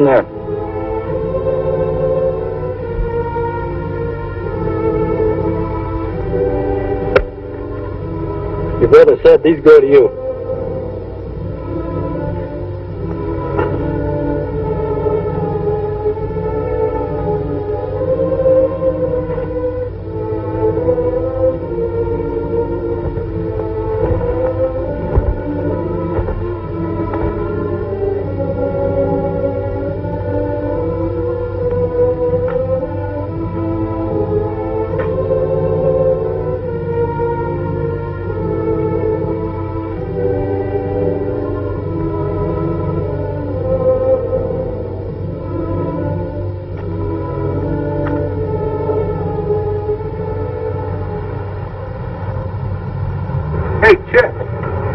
there. Your brother said these go to you.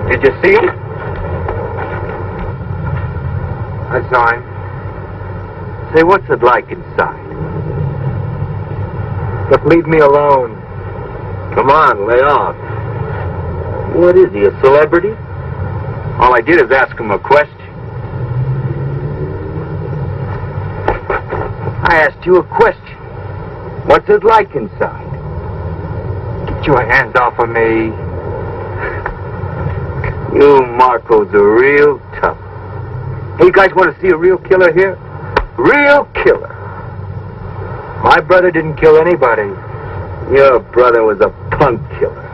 Did you see him? I saw him. Say, what's it like inside? But leave me alone. Come on, lay off. What is he, a celebrity? All I did is ask him a question. I asked you a question. What's it like inside? Get your hands off of me. You Marco's a real tough. Hey, you guys want to see a real killer here? Real killer. My brother didn't kill anybody. Your brother was a punk killer.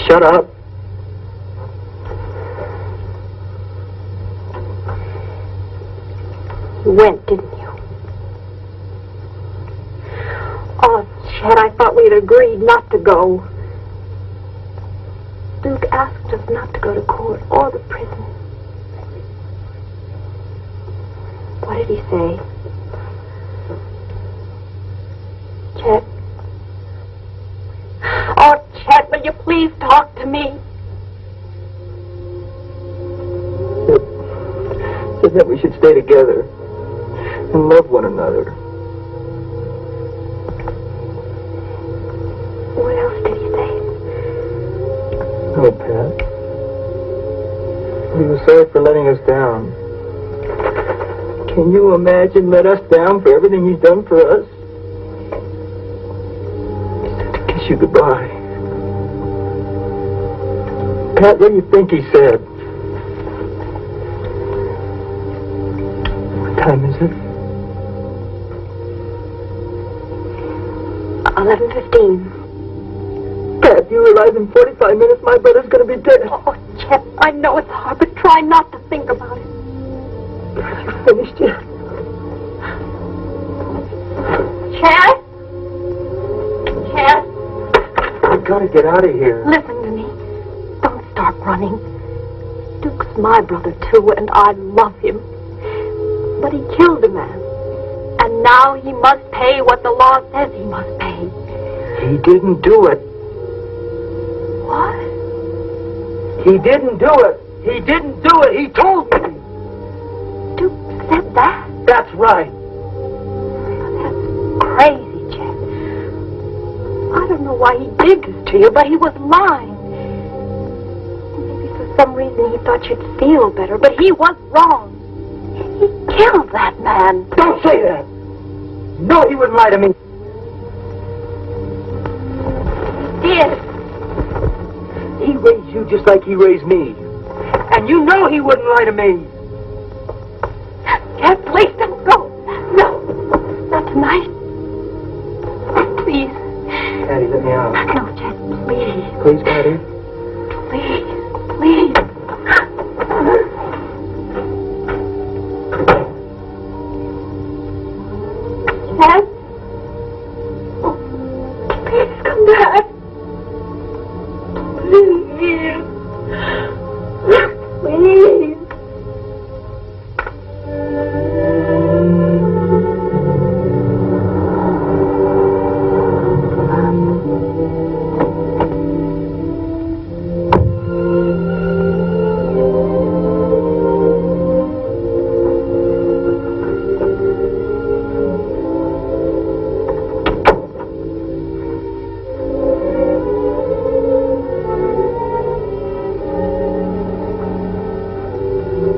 Shut up. You went, didn't you? Oh, Chet, I thought we'd agreed not to go. Duke asked us not to go to court or the prison. What did he say? Chet? Oh, Chet, will you please talk to me? Said that we should stay together and love one another. What else did he say? Oh, Pat. He was sorry for letting us down. Can you imagine let us down for everything he's done for us? He said to kiss you goodbye. Pat, what do you think he said? What time is it? 11:15. Pat, you realize in 45 minutes my brother's going to be dead. Oh, Chet, I know it's hard, but try not to think about it. You finished yet? Chet? Chet? We've got to get out of here. Listen to me. Don't start running. Duke's my brother, too, and I love him. But he killed a man. And now he must pay what the law says he must pay. He didn't do it. What? He didn't do it. He didn't do it. He told me. Duke said that? That's right. That's crazy, Chet. I don't know why he did this to you, but he was lying. Maybe for some reason he thought you'd feel better, but he was wrong. He killed that man. Don't say that. No, he wouldn't lie to me. He did. He raised you just like he raised me. And you know he wouldn't lie to me. Chet, please don't go. No, not tonight. Please. Patty, let me out. No, Chet, please. Please, Patty. Please, please. Chet? Oh, please come back. Please. Please.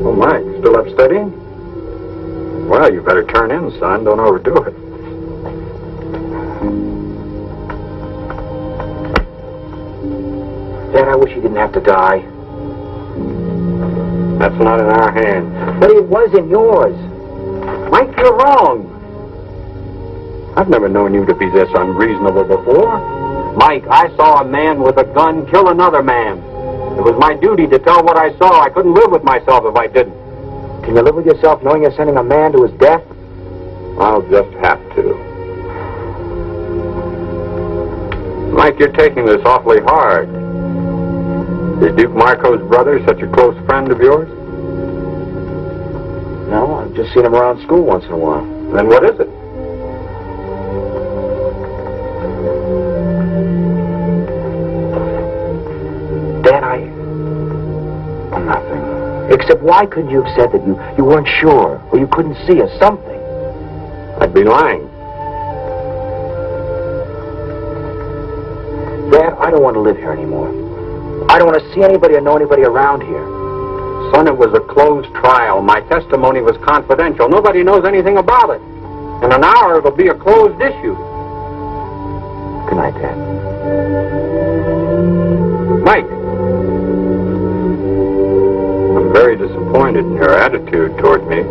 Oh, Mike, still up studying? Well, you better turn in, son. Don't overdo it. Dad, I wish he didn't have to die. That's not in our hands. But it was in yours. Mike, you're wrong. I've never known you to be this unreasonable before. Mike, I saw a man with a gun kill another man. It was my duty to tell what I saw. I couldn't live with myself if I didn't. Can you live with yourself knowing you're sending a man to his death? I'll just have to. Mike, you're taking this awfully hard. Is Duke Marco's brother such a close friend of yours? No, I've just seen him around school once in a while. Then what is it? Dad, nothing. Except why couldn't you have said that you weren't sure, or you couldn't see, or something? I'd be lying. Dad, I don't want to live here anymore. I don't want to see anybody or know anybody around here. Son, it was a closed trial. My testimony was confidential. Nobody knows anything about it. In an hour, it'll be a closed issue. Good night, Dad. Mike. I'm very disappointed in your attitude toward me.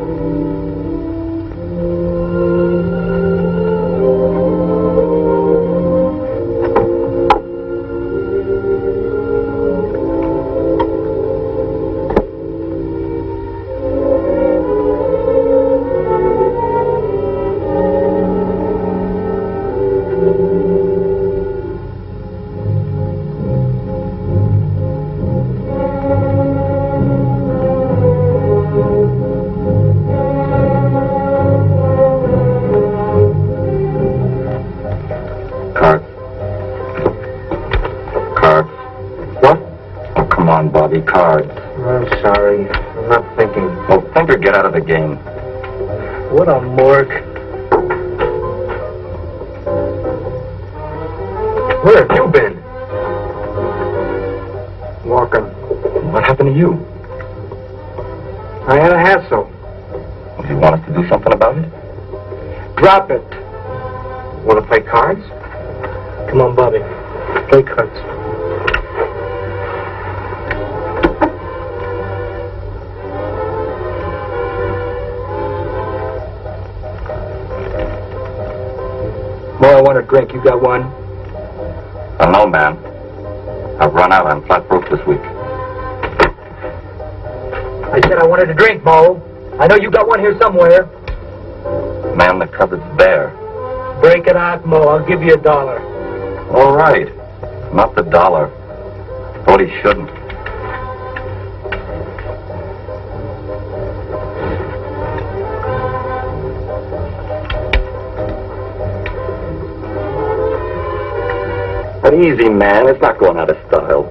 Cards. I'm sorry. I'm not thinking. Well, think or get out of the game. What a morgue. Where have you been? Walking. What happened to you? I had a hassle. Do you want us to do something about it? Drop it. Want to play cards? Come on, Bobby. Play cards. More, I want a drink. You got one? No, man. I've run out. I'm flat broke this week. I said I wanted a drink, Mo. I know you got one here somewhere. Man, the cupboard's there. Break it out, Mo. I'll give you $1. All right. Not the dollar. Thought he shouldn't. Easy, man. It's not going out of style.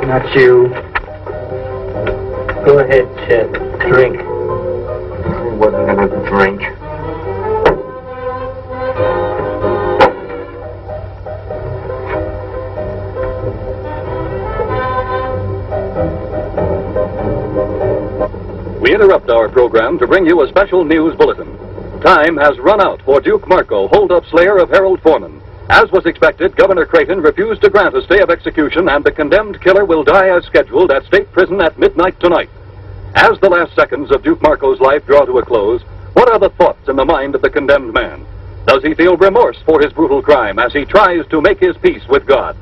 Not you. Go ahead, Chet. Drink. He wasn't gonna drink. We interrupt our program to bring you a special news bulletin. Time has run out for Duke Marco, hold-up slayer of Harold Foreman. As was expected, Governor Creighton refused to grant a stay of execution, and the condemned killer will die as scheduled at state prison at midnight tonight. As the last seconds of Duke Marco's life draw to a close, what are the thoughts in the mind of the condemned man? Does he feel remorse for his brutal crime as he tries to make his peace with God?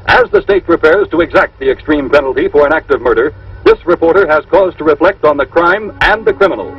As the state prepares to exact the extreme penalty for an act of murder, this reporter has cause to reflect on the crime and the criminal.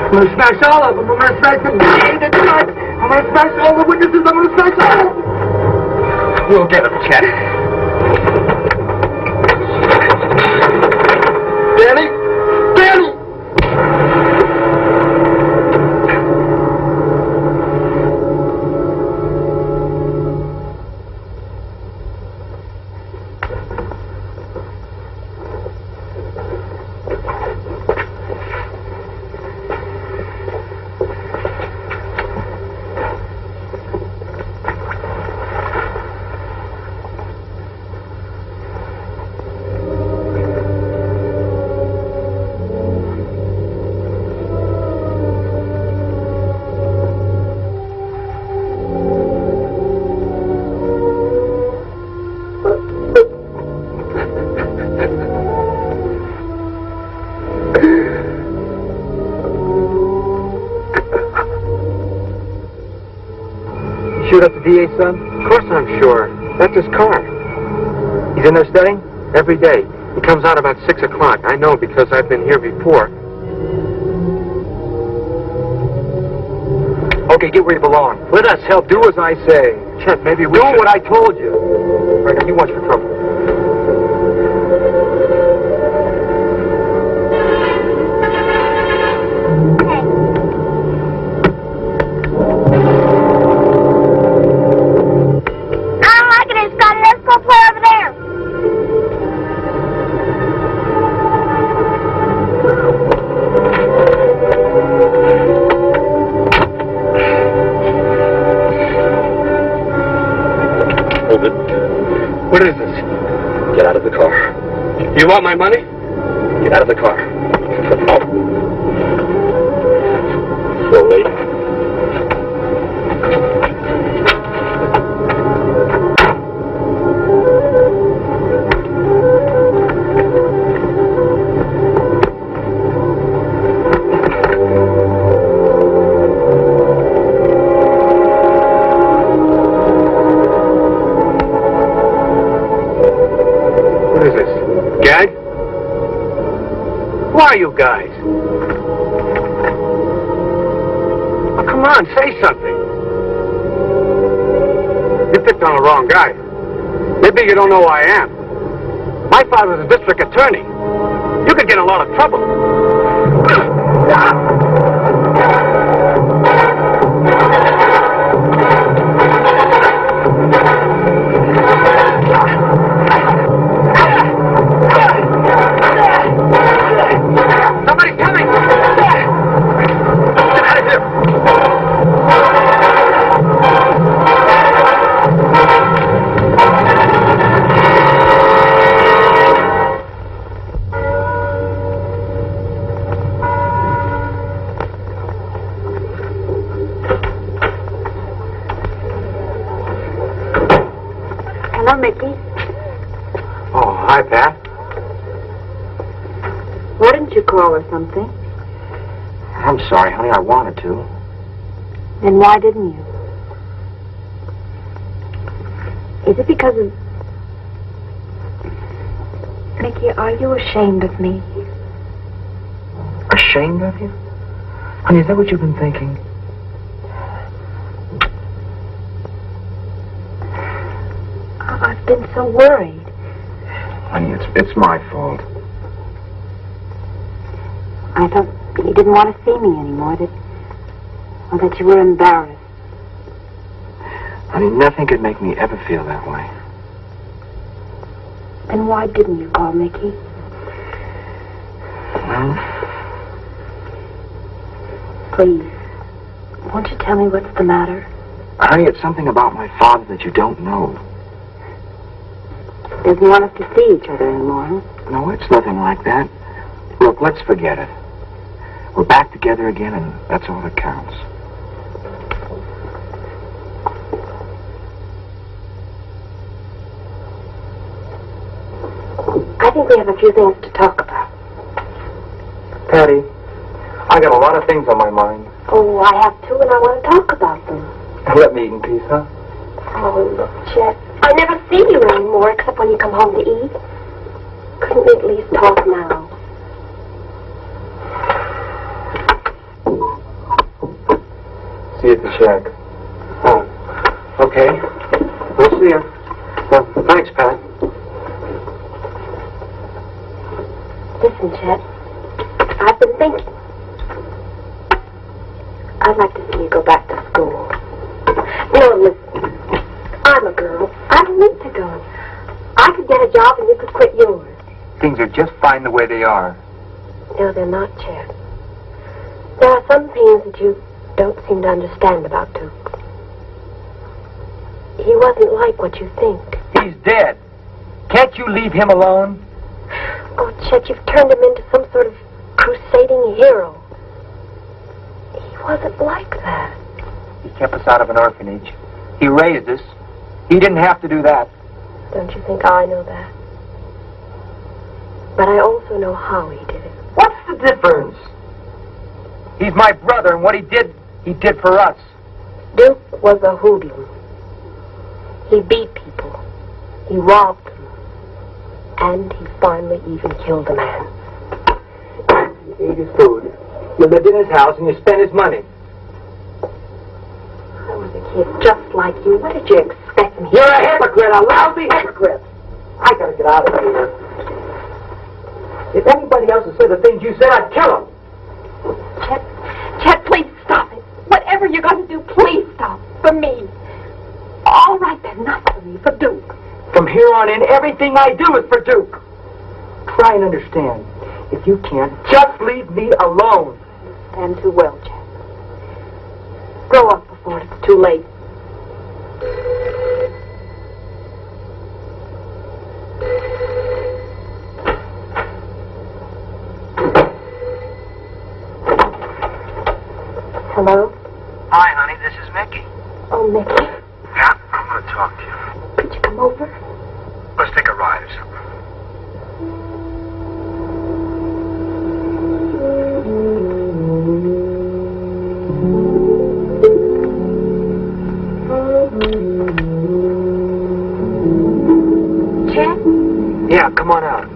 I'm gonna smash all of them. I'm gonna smash the DA, the judge. I'm gonna smash all the witnesses. I'm gonna smash all of them. We'll get him, Chet. Danny! Danny! Shoot up the DA, son? Of course I'm sure. That's his car. He's in there studying? Every day. He comes out about 6 o'clock. I know because I've been here before. Okay, get where you belong. Let us help. Do as I say. Chet, maybe we should... what I told you. All right, now you watch for trouble. What is this? Get out of the car. You want my money? Get out of the car. Slowly. Who are you guys? Oh, come on, say something. You picked on the wrong guy. Maybe you don't know who I am. My father's a district attorney. You could get in a lot of trouble. Somebody's coming! Get out of here! Well, Mickey, Oh, hi, Pat. why didn't you call or something? I'm sorry, honey. I wanted to. Then why didn't you? Is it because of... Mickey, are you ashamed of me? Ashamed of you? Honey, is that what you've been thinking? I've been so worried. Honey, it's my fault. I thought you didn't want to see me anymore, or that you were embarrassed. Honey, nothing could make me ever feel that way. Then why didn't you call, Mickey? Well, Please, won't you tell me what's the matter? honey, it's something about my father that you don't know. Doesn't want us to see each other anymore, huh? No, it's nothing like that. Look, let's forget it. We're back together again, and that's all that counts. I think we have a few things to talk about. Patty, I got a lot of things on my mind. Oh, I have too, and I want to talk about them. Let me eat in peace, huh? Oh, look, Chet. I never see you anymore except when you come home to eat. Couldn't we at least talk now? See you at the shack. Oh, okay. We'll see you. Well, thanks, Pat. Listen, Chet. I've been thinking. I'd like to see you go back to school. No, listen. I'm a girl. I don't need to go. I could get a job and you could quit yours. Things are just fine the way they are. No, they're not, Chet. There are some things that you don't seem to understand about Duke. He wasn't like what you think. He's dead. Can't you leave him alone? Oh, Chet, you've turned him into some sort of crusading hero. He wasn't like that. He kept us out of an orphanage. He raised us. He didn't have to do that. Don't you think I know that? But I also know how he did it. What's the difference? He's my brother, and what he did for us. Duke was a hoodlum. He beat people. He robbed them. And he finally even killed a man. You ate his food. You lived in his house, and you spent his money. I was a kid just like you. What did you expect me? You're a hypocrite, a lousy hypocrite. I gotta get out of here. If anybody else had said the things you said, I'd kill him. Chet, please stop it. Whatever you're going to do, please stop. For me. All right, then, not for me, for Duke. From here on in, everything I do is for Duke. Try and understand. If you can't, just leave me alone. Stand too well, Chet. Grow up before it's too late. Hello? Hi, honey. This is Mickey. Oh, Mickey. Yeah, I'm going to talk to you. Could you come over? Let's take a ride or something. Chet? Yeah, come on out.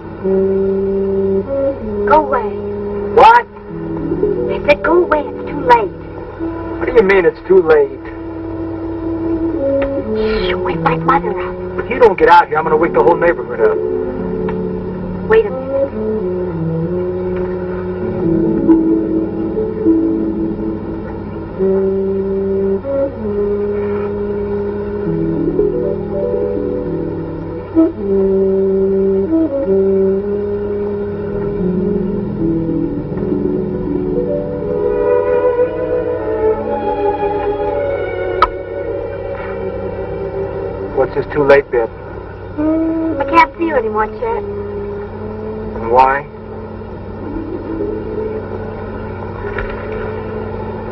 Go away. What? I said go away. It's too late. What do you mean it's too late? Shh, wake my mother up. If you don't get out here, I'm going to wake the whole neighborhood up. Wait a minute. What's this too late bit? I can't see you anymore, Chet. And why?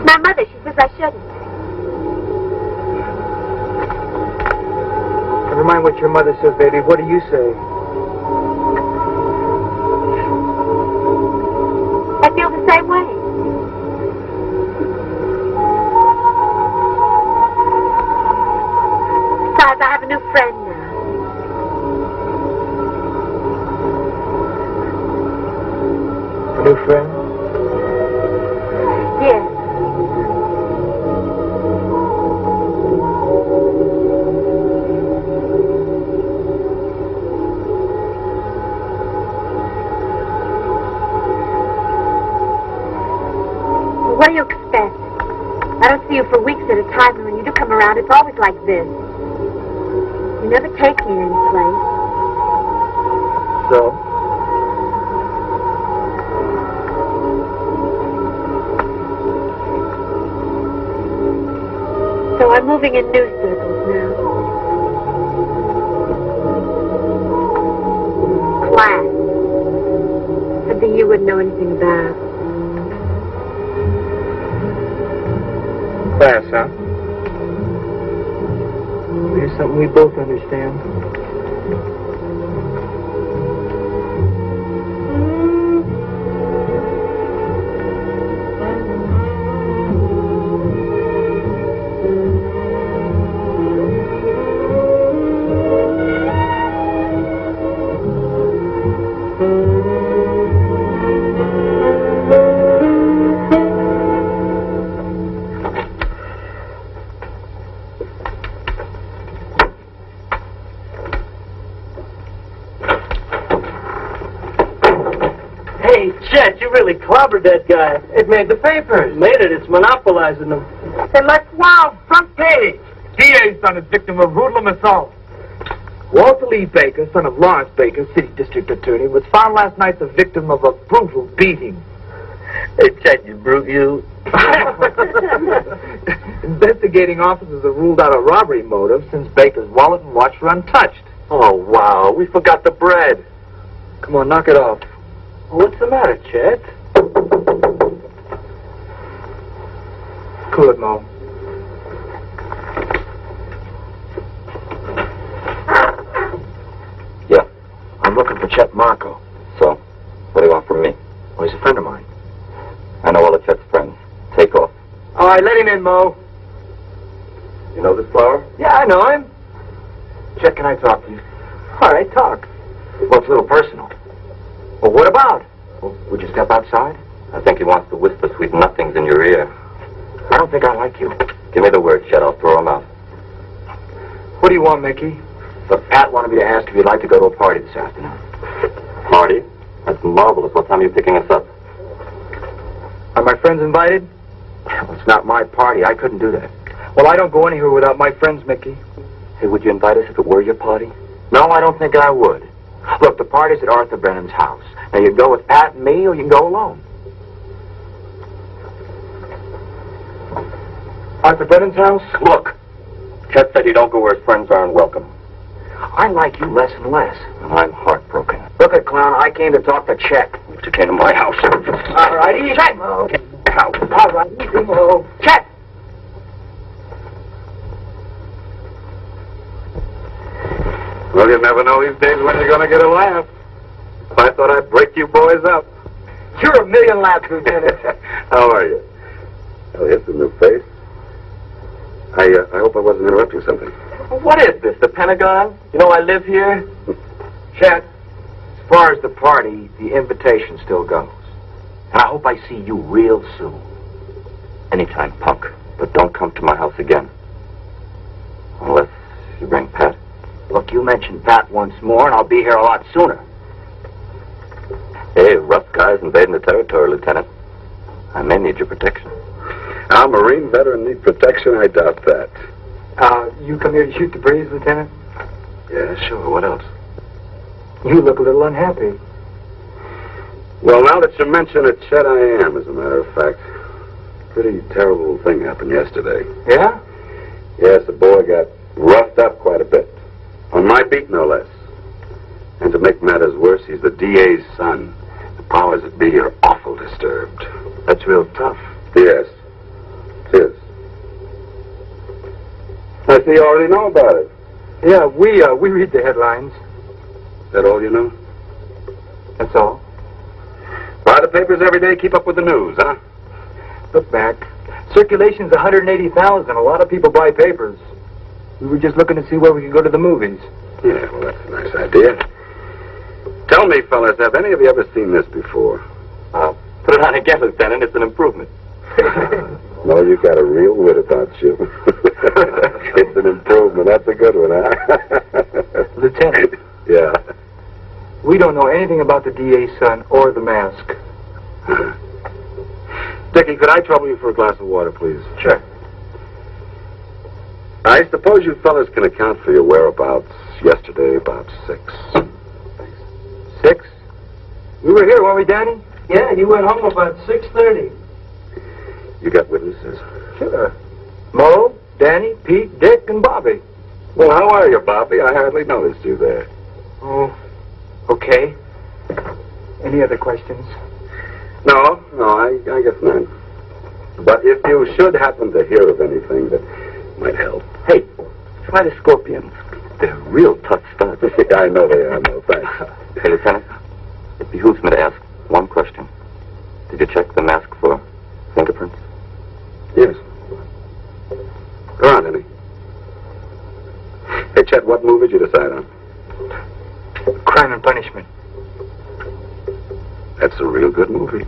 My mother, she says I shouldn't. Never mind what your mother says, baby. What do you say? I feel the same way. Besides, I have a new friend now. A new friend? Yes. What do you expect? I don't see you for weeks at a time, and when you do come around, it's always like this. You never take me any place. So? So I'm moving in new circles now. Class. Something you wouldn't know anything about. Class, huh? Maybe something we both understand. Hey, Chet, you really clobbered that guy. It made the papers. Made it. It's monopolizing them. Hey, let's wow, front page. DA's son is victim of hoodlum assault. Walter Lee Baker, son of Lawrence Baker, city district attorney, was found last night the victim of a brutal beating. Hey, Chet, you brute, you. Investigating officers have ruled out a robbery motive since Baker's wallet and watch were untouched. Oh, wow. We forgot the bread. Come on, knock it off. What's the matter, Chet? Cool it, Mo. Yeah. I'm looking for Chet Marco. So, what do you want from me? Well, he's a friend of mine. I know all of Chet's friends. Take off. All right, let him in, Mo. You know this flower? Yeah, I know him. Chet, can I talk to you? All right, talk. Well, it's a little personal. Well, what about? Well, would you step outside? I think he wants to whisper sweet nothings in your ear. I don't think I like you. Give me the word, Chet. I'll throw him out. What do you want, Mickey? Look, Pat wanted me to ask if you'd like to go to a party this afternoon. Party? That's marvelous. What time are you picking us up? Are my friends invited? Well, it's not my party. I couldn't do that. Well, I don't go anywhere without my friends, Mickey. Hey, would you invite us if it were your party? No, I don't think I would. Look, the party's at Arthur Brennan's house. Now, you can go with Pat and me, or you can go alone. Arthur Brennan's house? Look, Chet said he don't go where his friends aren't welcome. I like you less and less. And I'm heartbroken. Look at Clown, I came to talk to Chet. You came to my house. All right, easy, Chet. Mo. All right, easy, Mo. Chet! Well, you never know these days when you're going to get a laugh. I thought I'd break you boys up. You're a million laughs, Lieutenant. How are you? Oh, here's a new face. I hope I wasn't interrupting something. What is this, the Pentagon? You know I live here? Chet, as far as the party, the invitation still goes. And I hope I see you real soon. Anytime, punk. But don't come to my house again. Unless you bring Pat. Look, you mentioned Pat once more, and I'll be here a lot sooner. Hey, rough guys invading the territory, Lieutenant. I may need your protection. Our Marine veteran need protection? I doubt that. You come here to shoot the breeze, Lieutenant? Yeah, sure. What else? You look a little unhappy. Well, now that you mention it, Chet, I am, as a matter of fact. Pretty terrible thing happened yesterday. Yeah? Yes, the boy got roughed up quite a bit. On my beat, no less. And to make matters worse, he's the DA's son. The powers that be are awful disturbed. That's real tough. Yes. It is. I see you already know about it. Yeah, we read the headlines. Is that all you know? That's all. Buy the papers every day, keep up with the news, huh? Look, Mac, circulation's 180,000. A lot of people buy papers. We were just looking to see where we could go to the movies. Yeah, well, that's a nice idea. Tell me, fellas, have any of you ever seen this before? Put it on again, Lieutenant. It's an improvement. No, you got a real wit about you. It's an improvement. That's a good one, huh? Lieutenant, Yeah. we don't know anything about the DA's son or the mask. Dickie, could I trouble you for a glass of water, please? Sure. I suppose you fellas can account for your whereabouts yesterday about 6. 6? We were here, weren't we, Danny? Yeah, you went home about 6:30. You got witnesses? Sure. Mo, Danny, Pete, Dick, and Bobby. Well, how are you, Bobby? I hardly noticed you there. Oh, okay. Any other questions? No, I guess not. But if you should happen to hear of anything that might help. Hey, try the scorpions. They're real tough stuff. Yeah, I know they are, no, thanks. Hey, Lieutenant, it behooves me to ask one question. Did you check the mask for fingerprints? Yes. Go on, Henny. Hey, Chet, what movie did you decide on? Crime and Punishment. That's a real good movie.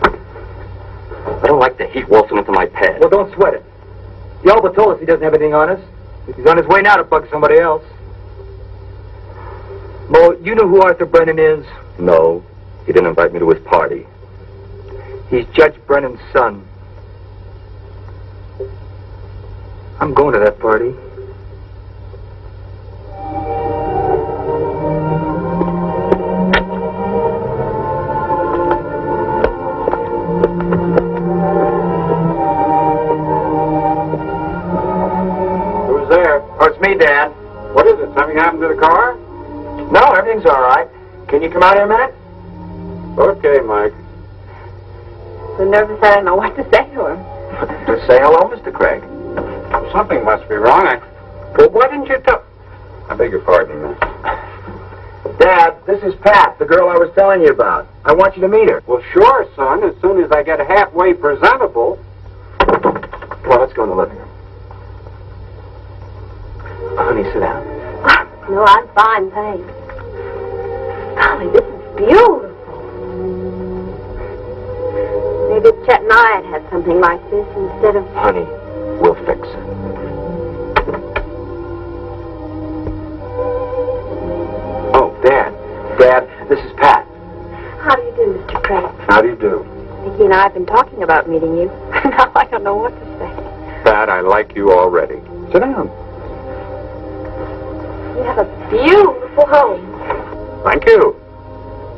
I don't like the heat waltzing into my pad. Well, don't sweat it. Yalba told us he doesn't have anything on us. He's on his way now to bug somebody else. Mo, you know who Arthur Brennan is? No, he didn't invite me to his party. He's Judge Brennan's son. I'm going to that party. Who's there? Oh, it's me, Dad. What is it? Something happened to the car? No, everything's all right. Can you come out here a minute? Okay, Mike. So nervous I don't know what to say to him. Just say hello, Mr. Craig. Something must be wrong. Well, why didn't you tell... I beg your pardon, man. Dad, this is Pat, the girl I was telling you about. I want you to meet her. Well, sure, son. As soon as I get halfway presentable. Well, let's go in the living room. Honey, sit down. No, I'm fine, thanks. Golly, this is beautiful. Maybe Chet and I had had something like this instead of... Honey, we'll fix it. Oh, Dad. Dad, this is Pat. How do you do, Mr. Craig? How do you do? Vicki and I have been talking about meeting you. Now I don't know what to say. Pat, I like you already. Sit down. You have a beautiful home. Thank you.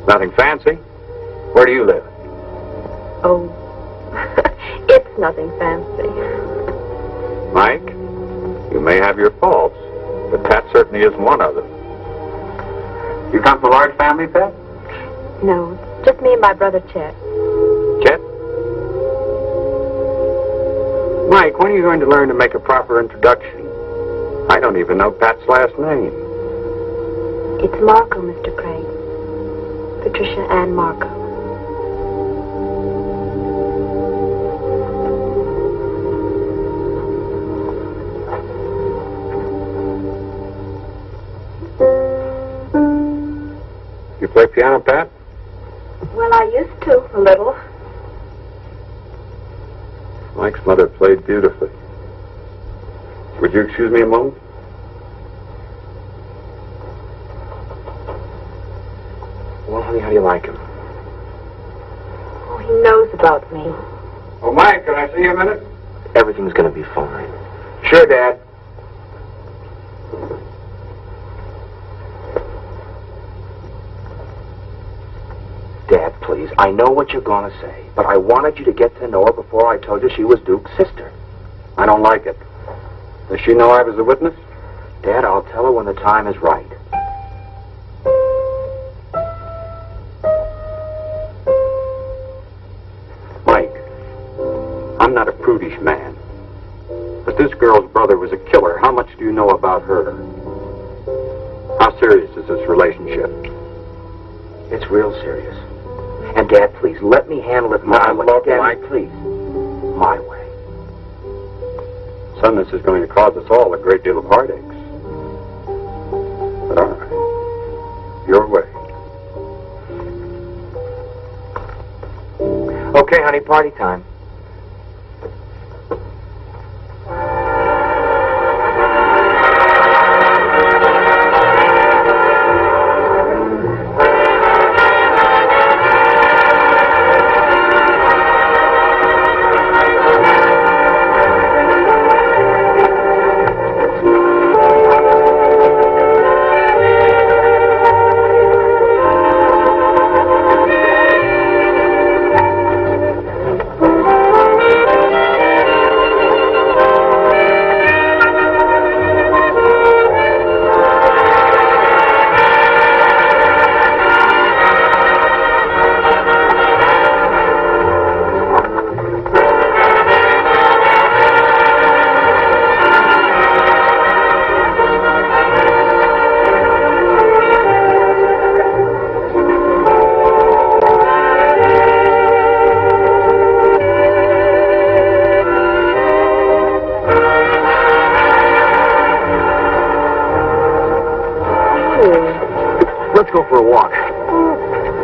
Nothing fancy. Where do you live? Oh, it's nothing fancy. Mike, you may have your faults, but Pat certainly isn't one of them. You come from a large family, Pat? No, just me and my brother Chet. Chet? Mike, when are you going to learn to make a proper introduction? I don't even know Pat's last name. It's Marco, Mr. Craig. Patricia Ann Marco. You play piano, Pat? Well, I used to, a little. Mike's mother played beautifully. Would you excuse me a moment? Well, honey, how do you like him? Oh, he knows about me. Oh, Mike, can I see you a minute? Everything's gonna be fine. Sure, Dad. Dad, please, I know what you're gonna say, but I wanted you to get to know her before I told you she was Duke's sister. I don't like it. Does she know I was a witness? Dad, I'll tell her when the time is right. Mike, I'm not a prudish man. mother was a killer. How much do you know about her? How serious is this relationship? It's real serious. And, Dad, please, let me handle it my way. Look, Dad, Mike. please. My way. Son, this is going to cause us all a great deal of heartaches. But all right. Your way. Okay, honey, party time. Let's go for a walk.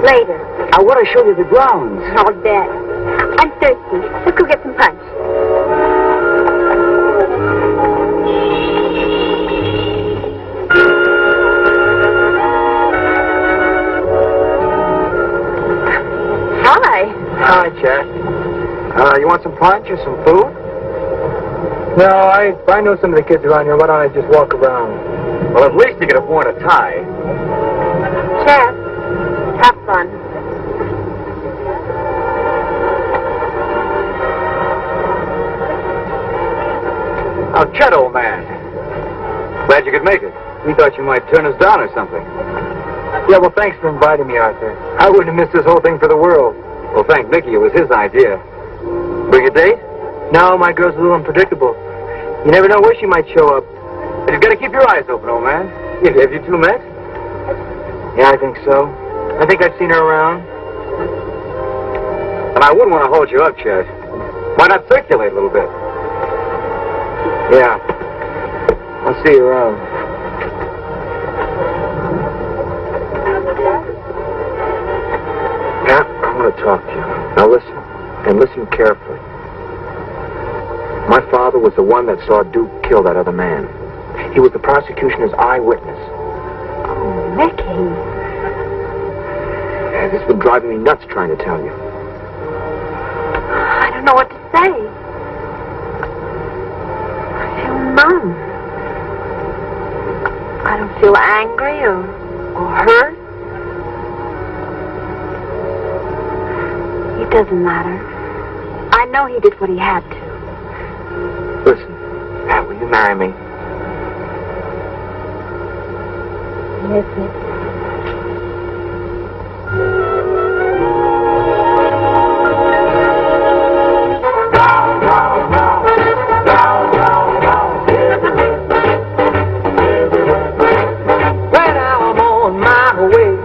Later. I want to show you the grounds. All dead. I'm thirsty. Let's go get some punch. Hi. Hi, Chet. You want some punch or some food? No, I know some of the kids around here. Why don't I just walk around? Well, at least you could have worn a tie. Chef, have fun. Oh, Chet, old man. Glad you could make it. We thought you might turn us down or something. Yeah, well, thanks for inviting me, Arthur. I wouldn't have missed this whole thing for the world. Well, thank Mickey. It was his idea. Bring a date? No, my girl's a little unpredictable. You never know where she might show up. But you've got to keep your eyes open, old man. Have you two met? Yeah, I think so. I think I've seen her around. And I wouldn't want to hold you up, Chet. Why not circulate a little bit? Yeah. I'll see you around. Pat, I want to talk to you. Now listen, and listen carefully. My father was the one that saw Duke kill that other man. He was the prosecutioner's eyewitness. Oh, Mickey. Yeah, this has been driving me nuts trying to tell you. I don't know what to say. I feel numb. I don't feel angry or hurt. It doesn't matter. I know he did what he had to. Listen, Pat, will you marry me? Yes, Mickey. When I'm on my way,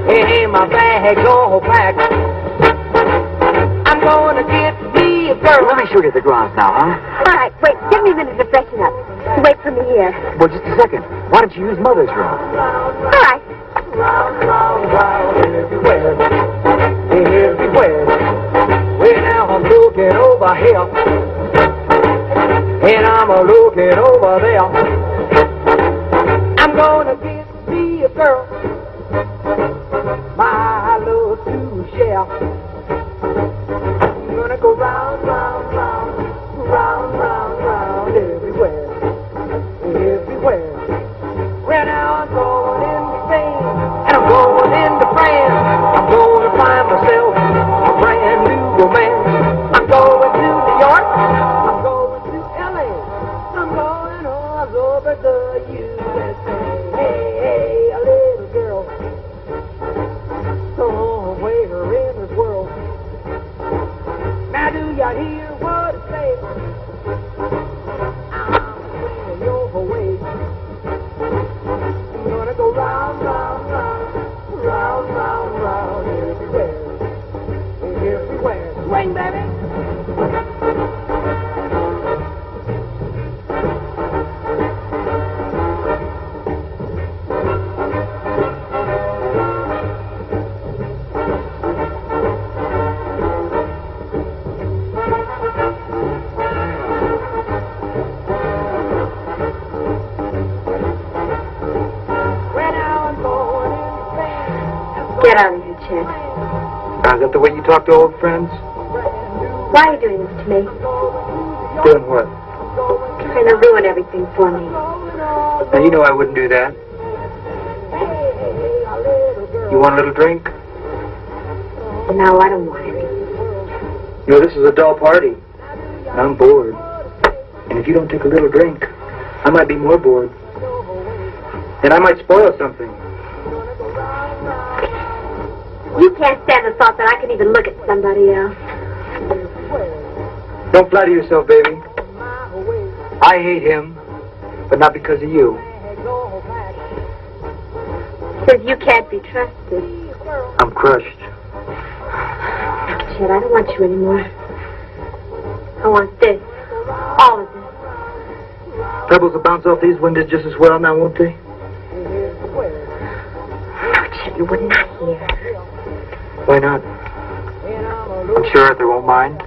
and my bag's all packed, I'm gonna get me a girl. Let me show you the grounds now, huh? All right, wait. Give me a minute to freshen up. Wait for me here. Well, just a second. Why don't you use Mother's room? All right. Round, round, round, everywhere, everywhere. Well, now I'm looking over here, and I'm looking over there. I'm gonna get me a girl, my love to share. I'm gonna go round, round, round, round, round, round, everywhere, everywhere. Well, now I'm going into Spain, and I'm going into France. I'm going to find myself a brand new romance. I'm going to New York, Get out of here, Chet. Is that the way you talk to old friends? Why are you doing this to me? Doing what? Trying to ruin everything for me. Now, you know I wouldn't do that. You want a little drink? No, I don't want any. You know, this is a dull party. I'm bored. And if you don't take a little drink, I might be more bored. And I might spoil something. You can't stand the thought that I can even look at somebody else. Don't flatter yourself, baby. I hate him, but not because of you. Because you can't be trusted. I'm crushed. Chet, I don't want you anymore. I want this. All of this. Pebbles will bounce off these windows just as well now, won't they? No, Chet, you would not hear. Why not? I'm sure Arthur won't mind.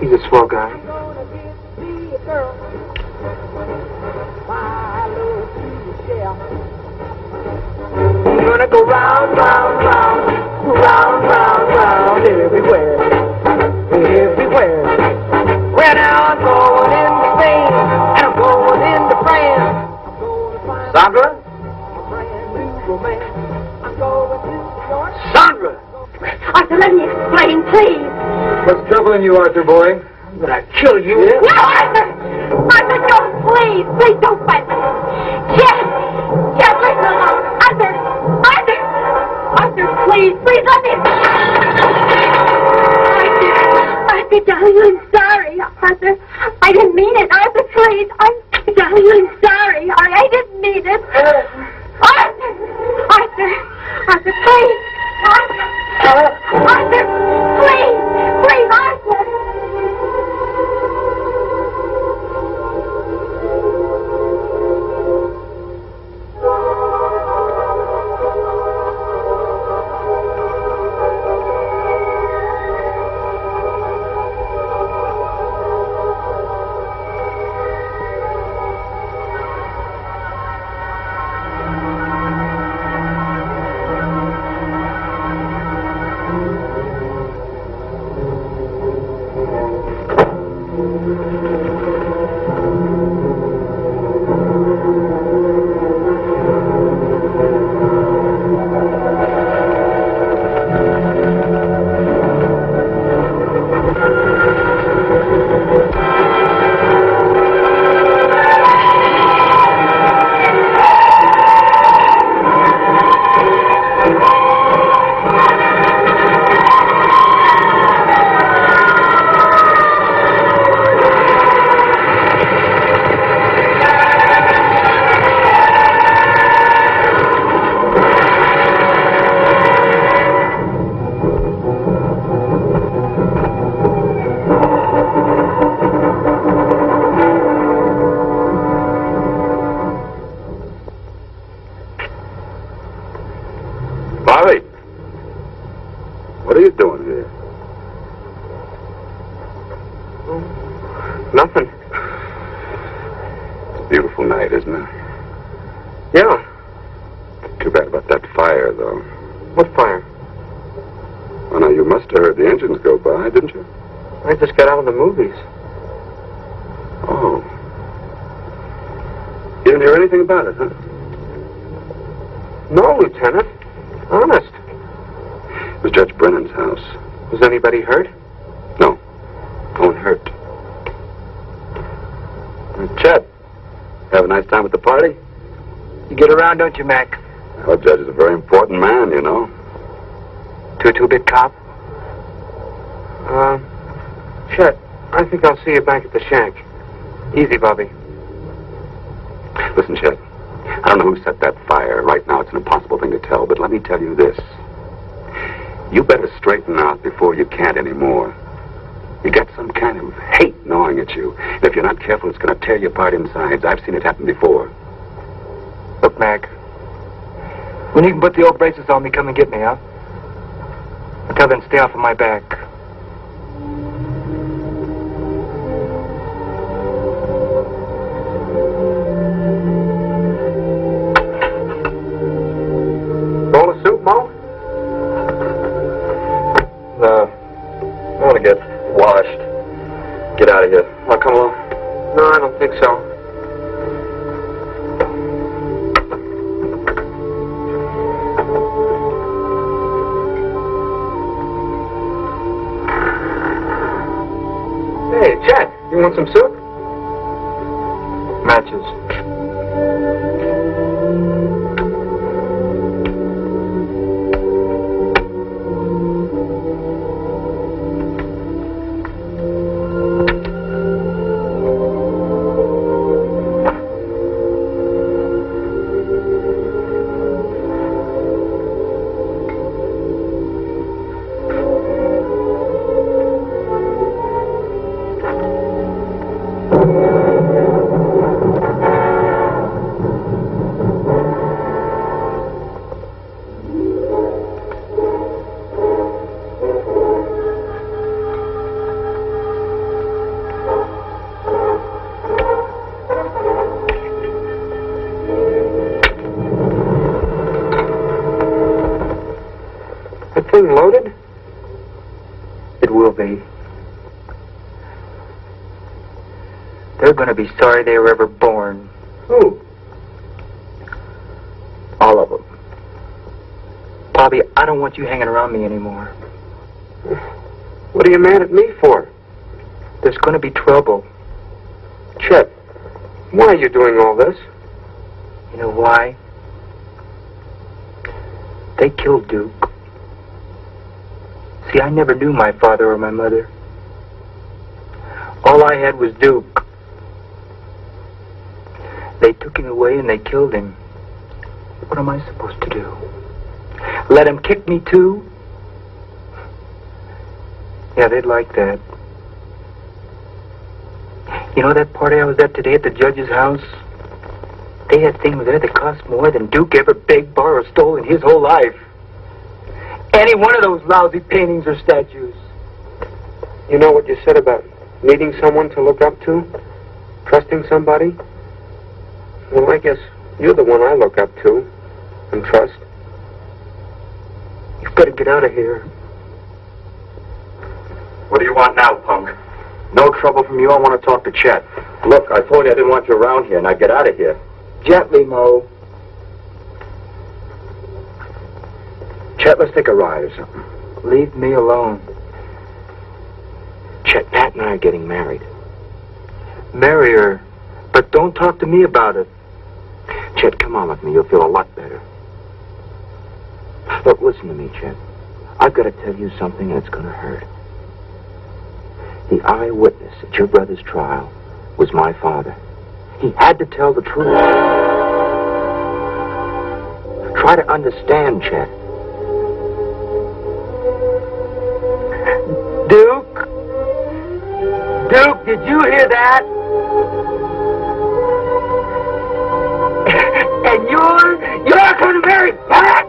He's a swell guy. I'm gonna go round, round, round, round, round, round, everywhere, everywhere. Well, now I'm going into Spain, and I'm going into France. Sandra? Sandra! Arthur, let me explain, please. What's troubling you, Arthur, boy? I'm gonna kill you. No, Arthur! Arthur, don't, please! Please don't fight me! Chet! Chet, listen alone! Arthur! Arthur! Arthur, please! Please let me... Arthur, darling, I'm sorry. Arthur, I didn't mean it. Arthur, please. Darling, I'm sorry. I didn't mean it. Arthur! Arthur! Arthur, please! Arthur! Arthur! Please! Please, Arthur! Bobby! What are you doing here? Nothing. It's a beautiful night, isn't it? Yeah. Too bad about that fire, though. What fire? Well, now, you must have heard the engines go by, didn't you? I just got out of the movies. Oh. You didn't hear anything about it, huh? No, Lieutenant. Honest. It was Judge Brennan's house. Was anybody hurt? No. No one hurt. Chet, Have a nice time at the party? you get around, don't you, Mac? Our judge is a very important man, you know. To a two-bit cop? Chet, I think I'll see you back at the shack. Easy, Bobby. Listen, Chet. I don't know who set that fire. Right now, it's an impossible thing to tell, but let me tell you this. You better straighten out before you can't anymore. You got some kind of hate gnawing at you. And if you're not careful, it's going to tear you apart inside. I've seen it happen before. Look, Mac. When you can put the old braces on me, come and get me, huh? Until then, stay off of my back. Bowl of soup, Mo? get out of here. Want to come along? No, I don't think so. Hey, Chet, you want some soup? Matches. Thing loaded? It will be. They're going to be sorry they were ever born. Who? All of them. Bobby, I don't want you hanging around me anymore. What are you mad at me for? There's going to be trouble. Chet, why are you doing all this? You know why? They killed Duke. See, I never knew my father or my mother. All I had was Duke. They took him away and they killed him. What am I supposed to do? Let him kick me too? Yeah, they'd like that. You know that party I was at today at the judge's house? They had things there that cost more than Duke ever begged, borrowed, or stole in his whole life. Any one of those lousy paintings or statues. You know what you said about needing someone to look up to? Trusting somebody? Well, I guess you're the one I look up to and trust. You've got to get out of here. What do you want now, punk? No trouble from you. I want to talk to Chet. Look, I told you I didn't want you around here. Now get out of here. Gently, Mo. Chet, let's take a ride or something. Leave me alone. Chet, Pat and I are getting married. Marry her, but don't talk to me about it. Chet, come on with me. You'll feel a lot better. Look, listen to me, Chet. I've got to tell you something that's going to hurt. The eyewitness at your brother's trial was my father. He had to tell the truth. Try to understand, Chet. Duke? Duke, did you hear that? And you're going to marry Pat?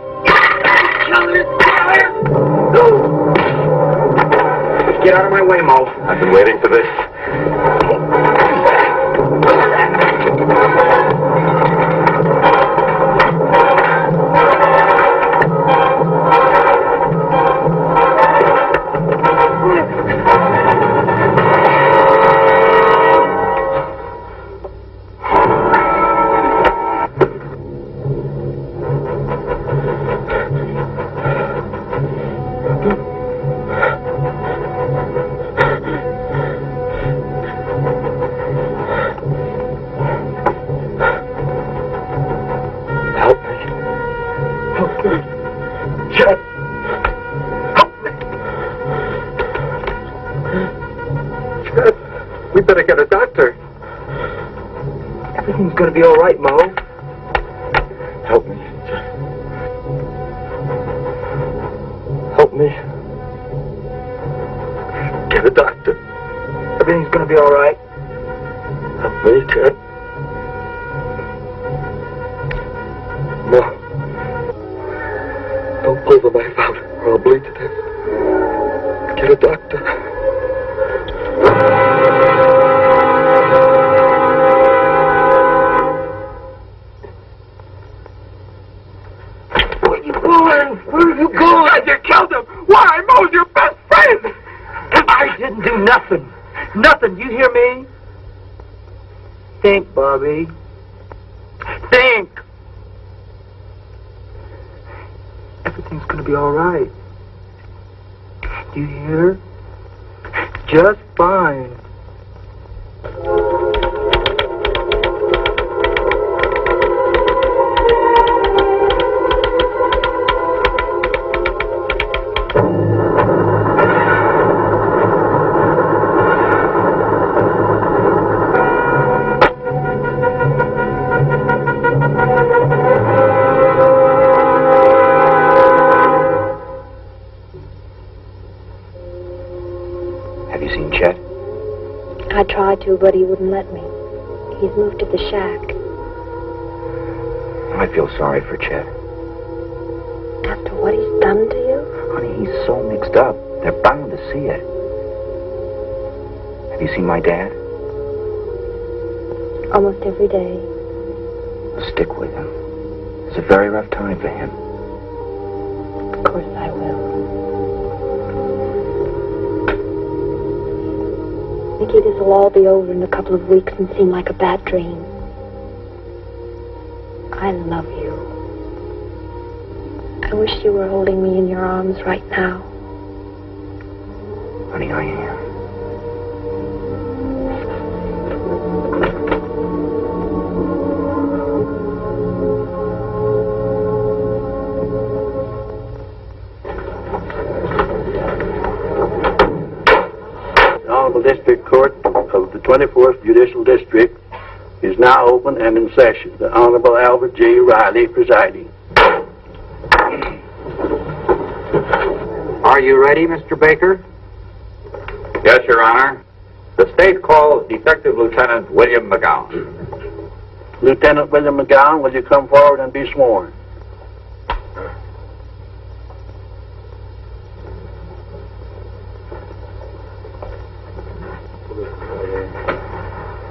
Get out of my way, Mo. I've been waiting for this. We better get a doctor. Everything's going to be all right, Mo. Help me. Help me. Get a doctor. Everything's going to be all right. Help me, Ted. No. Don't pull the knife out or I'll bleed to death. Get a doctor. Where are you going? You killed him! Why? Mo's your best friend! I didn't do nothing. Nothing. You hear me? Think, Bobby. Think. Everything's gonna be all right. You hear? Just fine. Have you seen Chet? I tried to, but he wouldn't let me. He's moved to the shack. I feel sorry for Chet. After what he's done to you? Honey, he's so mixed up. They're bound to see it. Have you seen my dad? Almost every day. Stick with him. It's a very rough time for him. Of course I will. Mickey, this will all be over in a couple of weeks and seem like a bad dream. I love you. I wish you were holding me in your arms right now. Honey, I am. District Court of the 24th Judicial District is now open and in session. The Honorable Albert J. Riley presiding. Are you ready, Mr. Baker? Yes, Your Honor. The state calls Detective Lieutenant William McGowan. Lieutenant William McGowan, will you come forward and be sworn?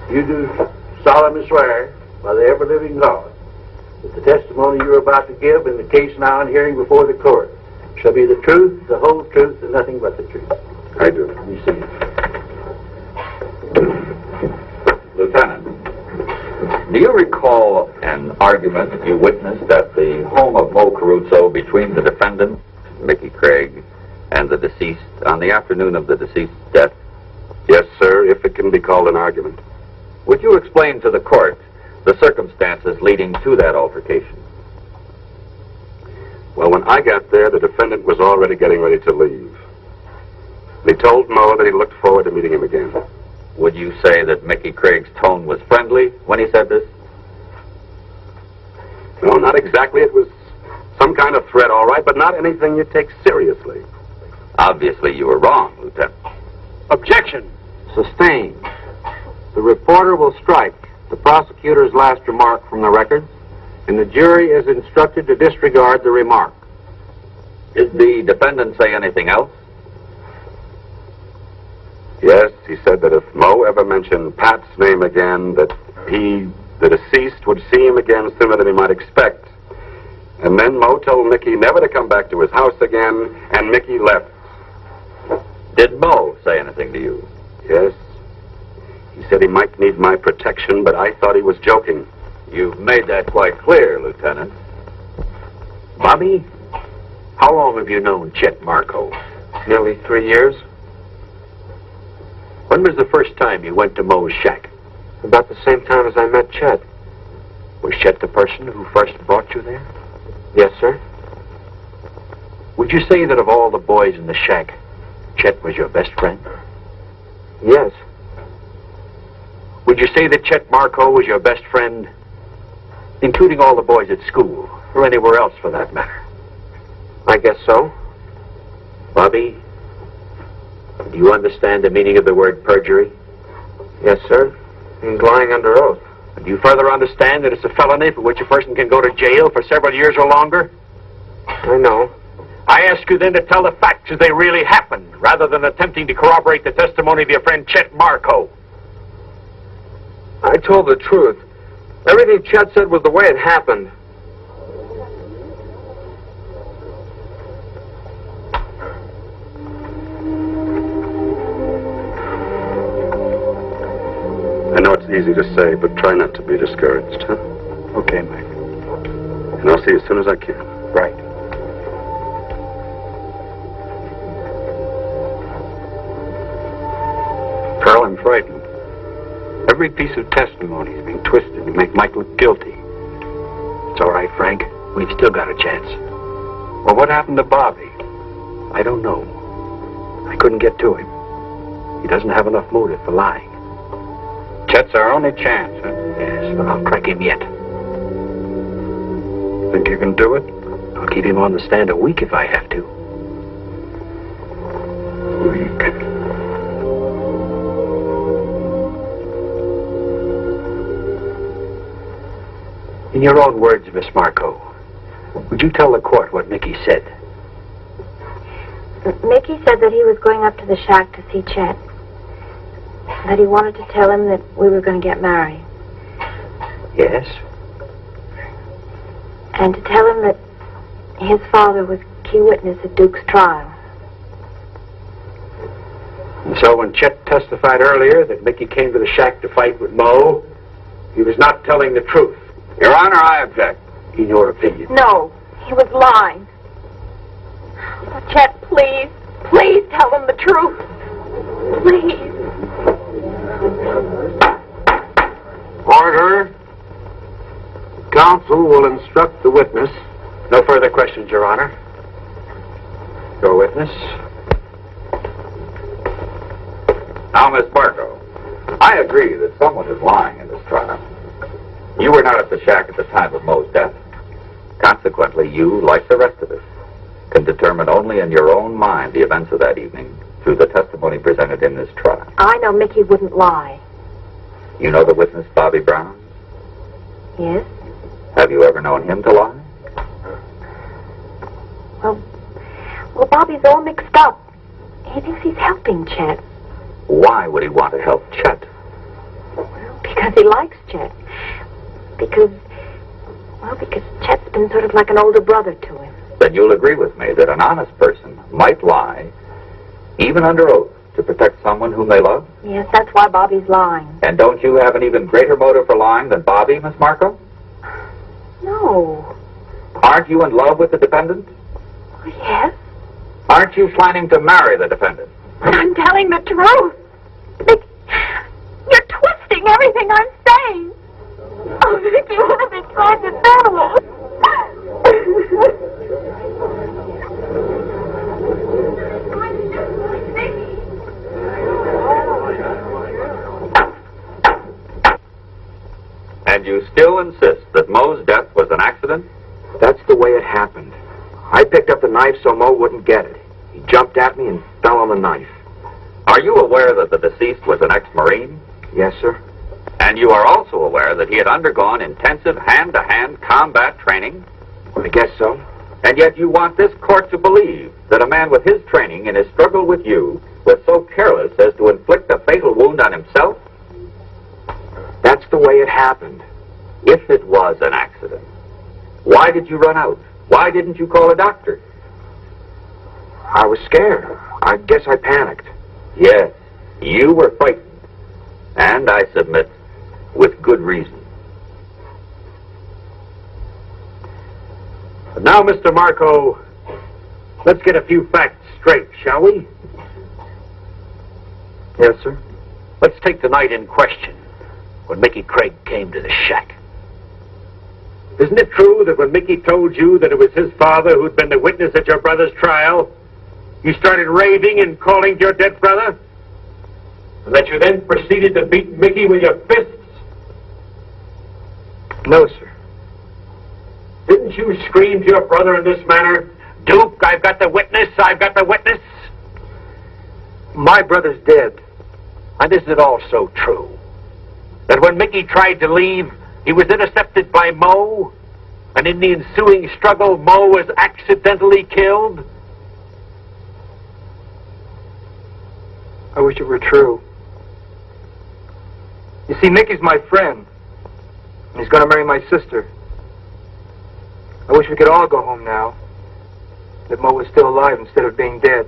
You do solemnly swear by the ever-living God that the testimony you are about to give in the case now in hearing before the court shall be the truth, the whole truth, and nothing but the truth. I do. You see it. Lieutenant, do you recall an argument you witnessed at the home of Mo Caruso between the defendant, Mickey Craig, and the deceased on the afternoon of the deceased's death? Yes, sir, if it can be called an argument. Would you explain to the court the circumstances leading to that altercation? Well, when I got there, the defendant was already getting ready to leave. He told Mo that he looked forward to meeting him again. Would you say that Mickey Craig's tone was friendly when he said this? No, not exactly. It was some kind of threat, all right, but not anything you take seriously. Obviously, you were wrong, Lieutenant. Objection. Sustained. The reporter will strike the prosecutor's last remark from the records, and the jury is instructed to disregard the remark. Did the defendant say anything else? Yes, he said that if Mo ever mentioned Pat's name again, that he, the deceased, would see him again sooner than he might expect. And then Mo told Mickey never to come back to his house again, and Mickey left. Did Mo say anything to you? Yes. He said he might need my protection, but I thought he was joking. You've made that quite clear, Lieutenant. Bobby, how long have you known Chet Marco? Nearly 3 years. When was the first time you went to Mo's shack? About the same time as I met Chet. Was Chet the person who first brought you there? Yes, sir. Would you say that of all the boys in the shack, Chet was your best friend? Yes. Would you say that Chet Marco was your best friend, including all the boys at school, or anywhere else for that matter? I guess so. Bobby, do you understand the meaning of the word perjury? Yes, sir. He's lying under oath. And do you further understand that it's a felony for which a person can go to jail for several years or longer? I know. I ask you then to tell the facts as they really happened, rather than attempting to corroborate the testimony of your friend Chet Marco. I told the truth. Everything Chet said was the way it happened. easy to say, but try not to be discouraged, huh? Okay, Mike. And I'll see you as soon as I can. Right. Carl, I'm frightened. Every piece of testimony is being twisted to make Mike look guilty. It's all right, Frank. We've still got a chance. Well, what happened to Bobby? I don't know. I couldn't get to him. He doesn't have enough motive for lying. Chet's our only chance, huh? Yes, but I'll crack him yet. Think you can do it? I'll keep him on the stand a week if I have to. Weak. In your own words, Miss Marco, would you tell the court what Mickey said? Mickey said that he was going up to the shack to see Chet. That he wanted to tell him that we were going to get married. Yes? And to tell him that his father was key witness at Duke's trial. And so when Chet testified earlier that Mickey came to the shack to fight with Moe, he was not telling the truth. Your Honor, I object. In your opinion. No, he was lying. Oh, Chet, please, please tell him the truth. Please. Order. Counsel will instruct the witness. No further questions, Your Honor. Your witness. Now, Miss Marco, I agree that someone is lying in this trial. You were not at the shack at the time of Moe's death. Consequently, you, like the rest of us, can determine only in your own mind the events of that evening through the testimony presented in this trial. I know Mickey wouldn't lie. You know the witness, Bobby Brown? Yes? Have you ever known him to lie? Well, Bobby's all mixed up. He thinks he's helping Chet. Why would he want to help Chet? Because he likes Chet. Because Chet's been sort of like an older brother to him. Then you'll agree with me that an honest person might lie, even under oath, to protect someone whom they love? Yes, that's why Bobby's lying. And don't you have an even greater motive for lying than Bobby, Miss Marco? No. Aren't you in love with the defendant? Oh, yes. Aren't you planning to marry the defendant? But I'm telling the truth. You're twisting everything I'm saying. Oh, Vicky, what have been trying to do? And you still insist that Moe's death was an accident? That's the way it happened. I picked up the knife so Moe wouldn't get it. He jumped at me and fell on the knife. Are you aware that the deceased was an ex-Marine? Yes, sir. And you are also aware that he had undergone intensive hand-to-hand combat training? I guess so. And yet you want this court to believe that a man with his training in his struggle with you was so careless as to inflict a fatal wound on himself? That's the way it happened. If it was an accident, why did you run out? Why didn't you call a doctor? I was scared. I guess I panicked. Yes, you were frightened. And I submit, with good reason. But now, Mr. Marco, let's get a few facts straight, shall we? Yes, sir. Let's take the night in question, when Mickey Craig came to the shack. Isn't it true that when Mickey told you that it was his father who'd been the witness at your brother's trial, you started raving and calling your dead brother? And that you then proceeded to beat Mickey with your fists? No, sir. Didn't you scream to your brother in this manner, "Duke, I've got the witness, I've got the witness"? My brother's dead. And is it also true that when Mickey tried to leave, he was intercepted by Moe, and in the ensuing struggle, Moe was accidentally killed? I wish it were true. You see, Mickey's my friend. And he's going to marry my sister. I wish we could all go home now. That Moe was still alive instead of being dead.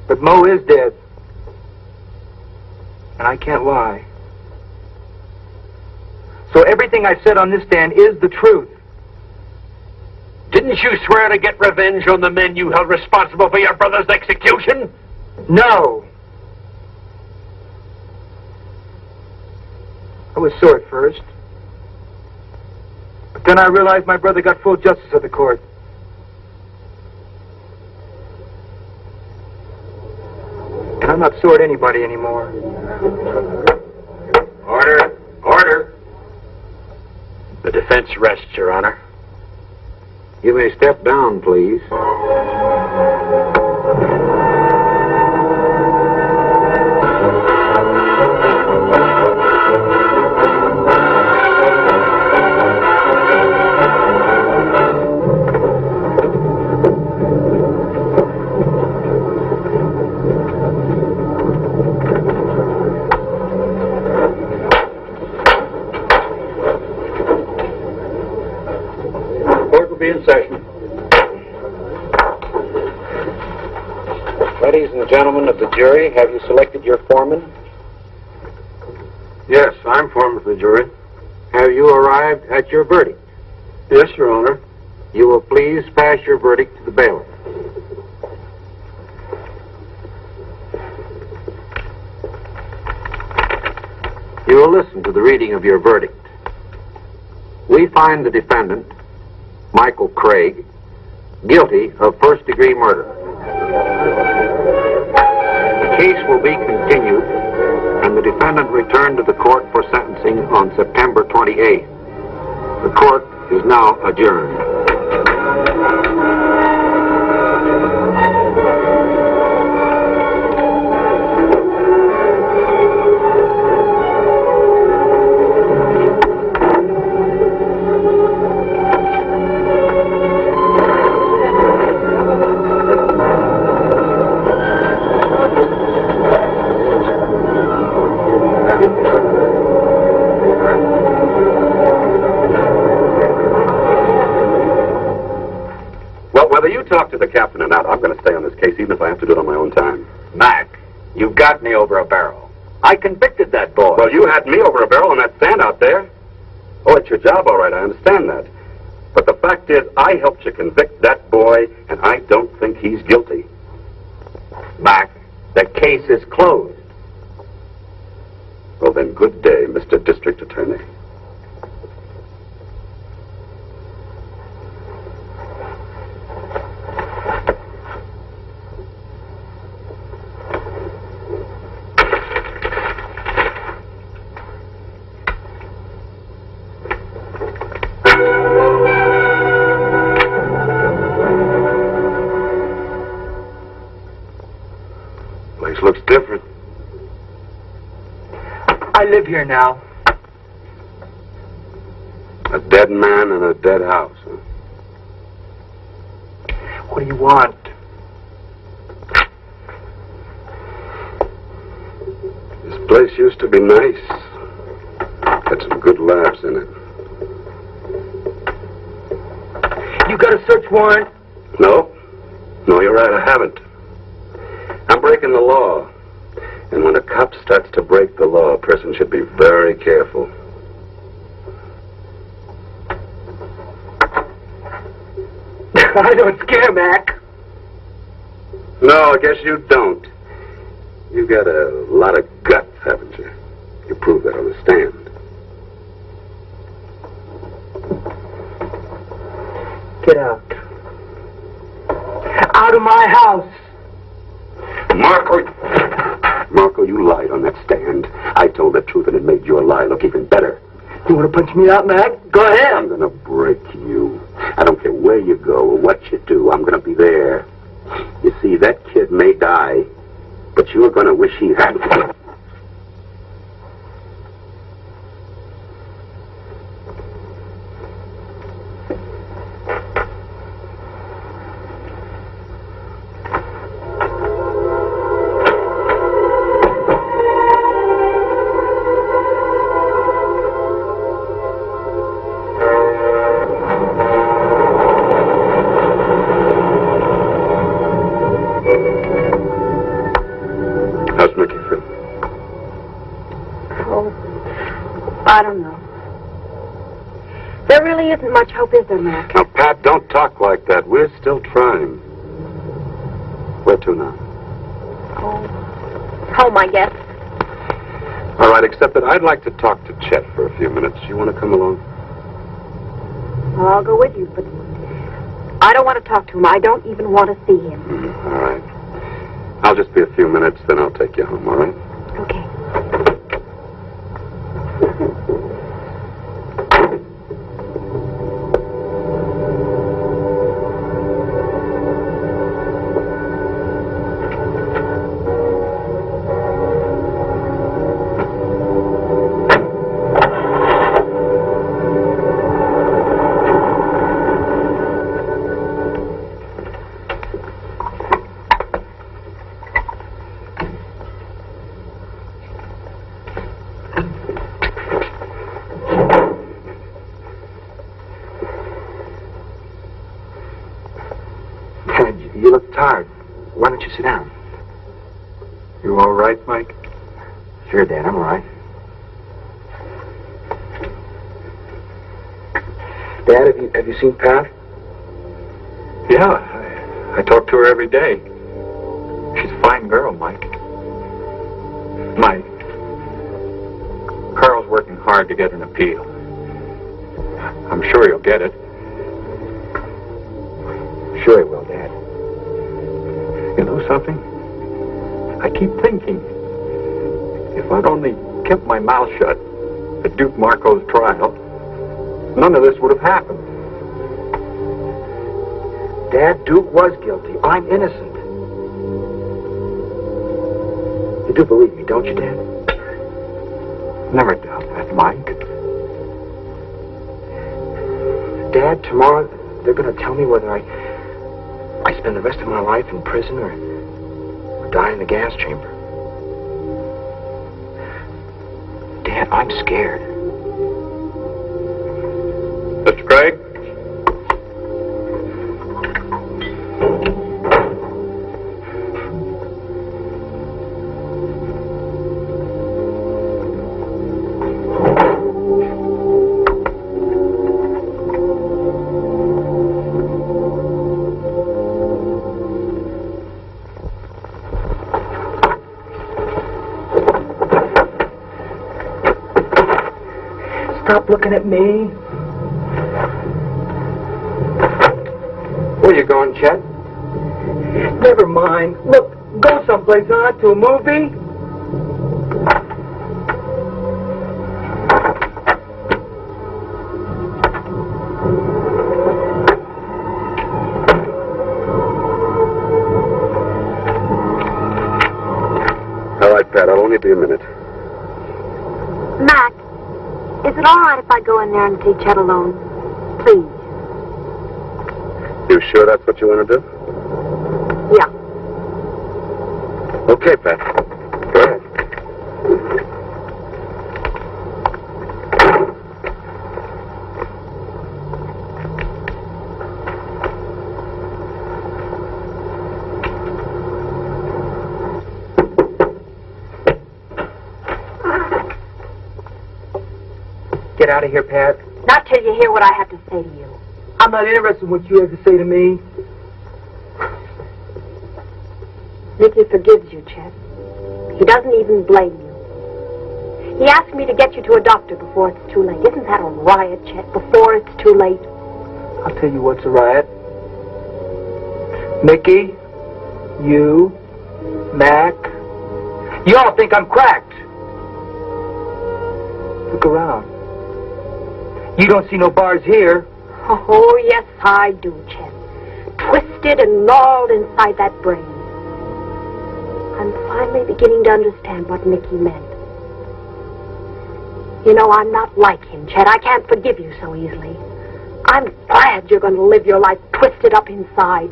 But Moe is dead. And I can't lie. So everything I said on this stand is the truth. Didn't you swear to get revenge on the men you held responsible for your brother's execution? No. I was sore at first. But then I realized my brother got full justice of the court. And I'm not sore at anybody anymore. Order! Order! The defense rests, Your Honor. You may step down, please. Court will be in session. Ladies and gentlemen of the jury, have you selected your foreman? Yes, I'm foreman of the jury. Have you arrived at your verdict? Yes, Your Honor. You will please pass your verdict to the bailiff. You will listen to the reading of your verdict. We find the defendant, Michael Craig, guilty of first-degree murder. The case will be continued and the defendant returned to the court for sentencing on September 28th. The court is now adjourned. Whether you talk to the captain or not, I'm going to stay on this case, even if I have to do it on my own time. Mac, you got me over a barrel. I convicted that boy. Well, you had me over a barrel on that stand out there. Oh, it's your job, all right, I understand that. But the fact is, I helped you convict that boy, and I don't think he's guilty. Mac, the case is closed. Well, then, good day, Mr. District Attorney. Place looks different. I live here now. A dead man in a dead house, huh? What do you want? This place used to be nice. Had some good laughs in it. You got a search warrant? No. No, you're right, I haven't. I'm breaking the law. And when a cop starts to break the law, a person should be very careful. I don't scare, Mac. No, I guess you don't. You got a lot of guts, haven't you? You proved that on the stand. Get out. Out of my house. Marco, you lied on that stand. I told the truth and it made your lie look even better. You want to punch me out, Mac? Go ahead. I'm going to break you. I don't care where you go or what you do. I'm going to be there. You see, that kid may die, but you're going to wish he hadn't. I don't know. isn't much hope, is there, Mac? Now, Pat, don't talk like that. We're still trying. Where to now? Home, I guess. All right, except that I'd like to talk to Chet for a few minutes. You want to come along? Well, I'll go with you, but I don't want to talk to him. I don't even want to see him. All right. I'll just be a few minutes, then I'll take you home, all right? Okay. You look tired. Why don't you sit down? You all right, Mike? Sure, Dad, I'm all right. Dad, have you seen Pat? Yeah, I talk to her every day. She's a fine girl, Mike. Mike, Carl's working hard to get an appeal. I'm sure he'll get it. Sure he will, Dad. You know something? I keep thinking, if I'd only kept my mouth shut at Duke Marco's trial, none of this would have happened. Dad, Duke was guilty. I'm innocent. You do believe me, don't you, Dad? Never doubt that, Mike. Dad, tomorrow they're going to tell me whether I spend the rest of my life in prison or die in the gas chamber. Dad, I'm scared. Mr. Craig? Stop looking at me. Where you going, Chet? Never mind. Look, go someplace, huh? To a movie? All right, Pat, I'll only be a minute. Mac, is it all right if I go in there and see Chet alone? Please. You sure that's what you want to do? Yeah. Okay, Pat. Go ahead. Get out of here, Pat. Not till you hear what I have to say to you. I'm not interested in what you have to say to me. Nicky forgives you, Chet. He doesn't even blame you. He asked me to get you to a doctor before it's too late. Isn't that a riot, Chet? Before it's too late. I'll tell you what's a riot. Mickey, you, Mac, you all think I'm cracked. Look around. You don't see no bars here. Oh, yes, I do, Chet. Twisted and gnawed inside that brain. I'm finally beginning to understand what Mickey meant. You know, I'm not like him, Chet. I can't forgive you so easily. I'm glad you're going to live your life twisted up inside.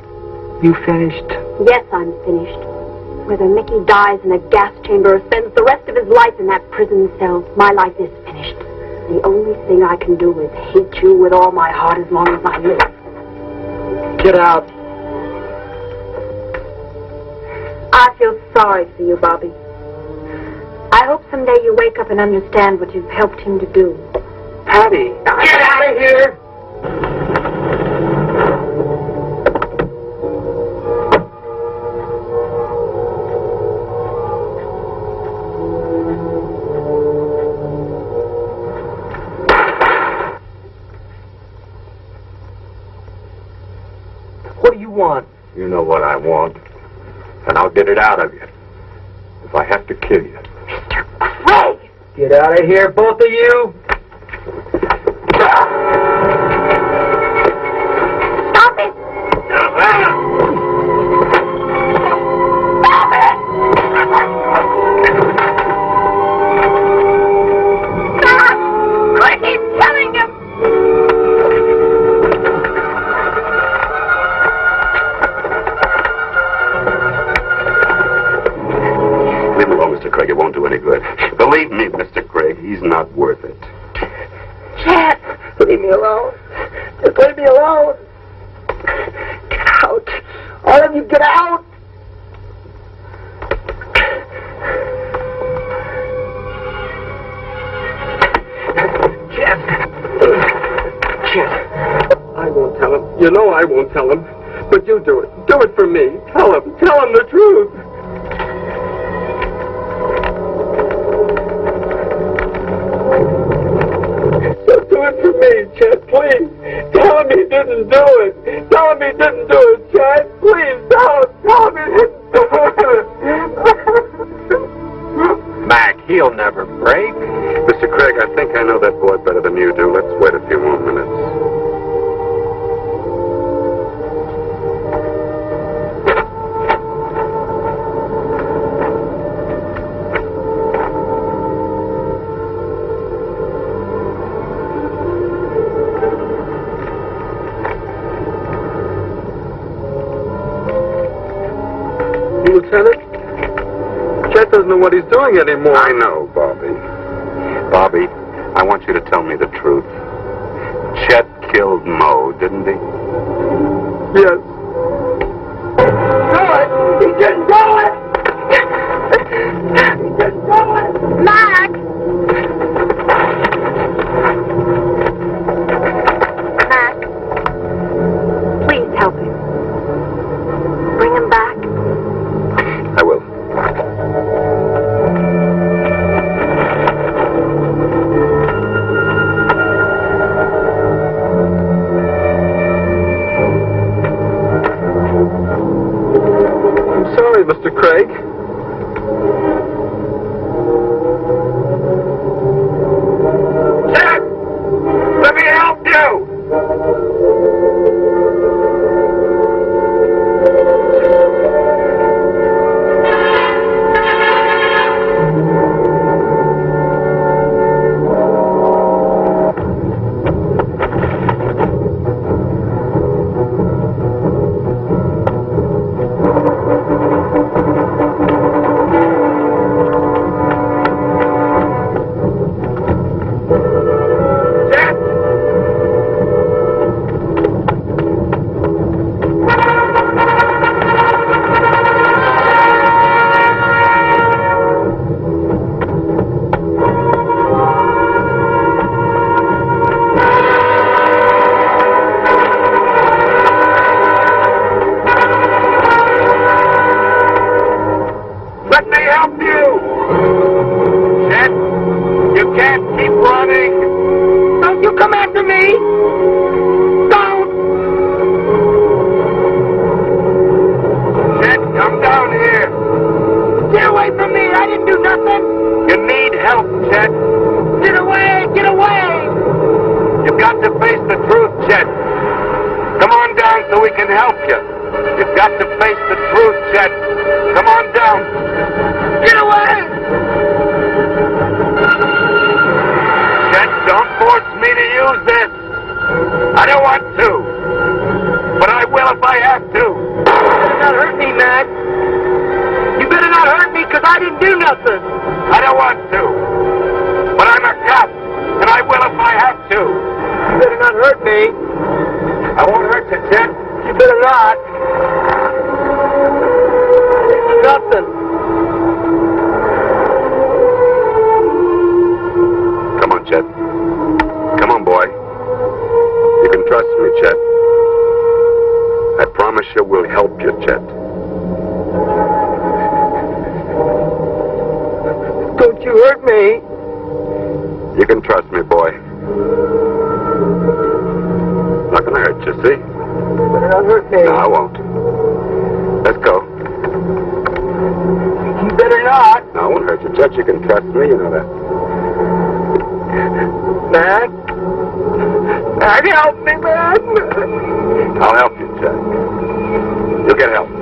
You finished? Yes, I'm finished. Whether Mickey dies in a gas chamber or spends the rest of his life in that prison cell, my life is finished. The only thing I can do is hate you with all my heart as long as I live. Get out. I feel sorry for you, Bobby. I hope someday you wake up and understand what you've helped him to do. Patty. Get out of here! What do you want? You know what I want, and I'll get it out of you. If I have to kill you. Craig! Get out of here, both of you! Stop it! Stop it! Stop! Quick, he's killing him! Leave him alone, Mr. Craig. It won't do any good. Believe me, Mr. Craig, he's not worth it. Chet, Leave me alone. Just leave me alone. Get out. All of you, get out. Chet. I won't tell him. You know I won't tell him. But you do it. Do it for me. Tell him. Tell him the truth. Just do it for me, Chet, please. Tell him he didn't do it. Tell him he didn't do it, Chet. Please, tell him he didn't do it. Mac, he'll never break. Mr. Craig, I think I know that boy better than you do. Let's wait a few more minutes. Lieutenant, Chet doesn't know what he's doing anymore. I know, Bobby. Bobby, I want you to tell me the truth. Chet killed Mo, didn't he? Yes. Do it. He didn't do it. He didn't do it. Mac! Mac, please help him. Bring him back. I will. I'm sorry, Mr. Craig. Jack! Let me help you! Jack! Let me help you! Chet, you can't keep running! Don't you come after me! Don't! Chet, come down here! Get away from me! I didn't do nothing! You need help, Chet! Get away! Get away! You've got to face the truth, Chet! Come on down so we can help you! You've got to face the truth, Chet! Come on down! Get away! Chet, don't force me to use this! I don't want to! But I will if I have to! You better not hurt me, Mac! You better not hurt me, because I didn't do nothing! I don't want to! But I'm a cop, and I will if I have to! You better not hurt me! I won't hurt you, Chet! You better not! Nothing! Come on, Chet. Come on, boy. You can trust me, Chet. I promise you we'll help you, Chet. Don't you hurt me. You can trust me, boy. Not gonna hurt you, see? Better Don't hurt me. No, I won't. Let's go. You better not. No, I won't hurt you, Chet. You can trust me, you know that. Mac. Mac, help me, man. I'll help you, Chet. You'll get help.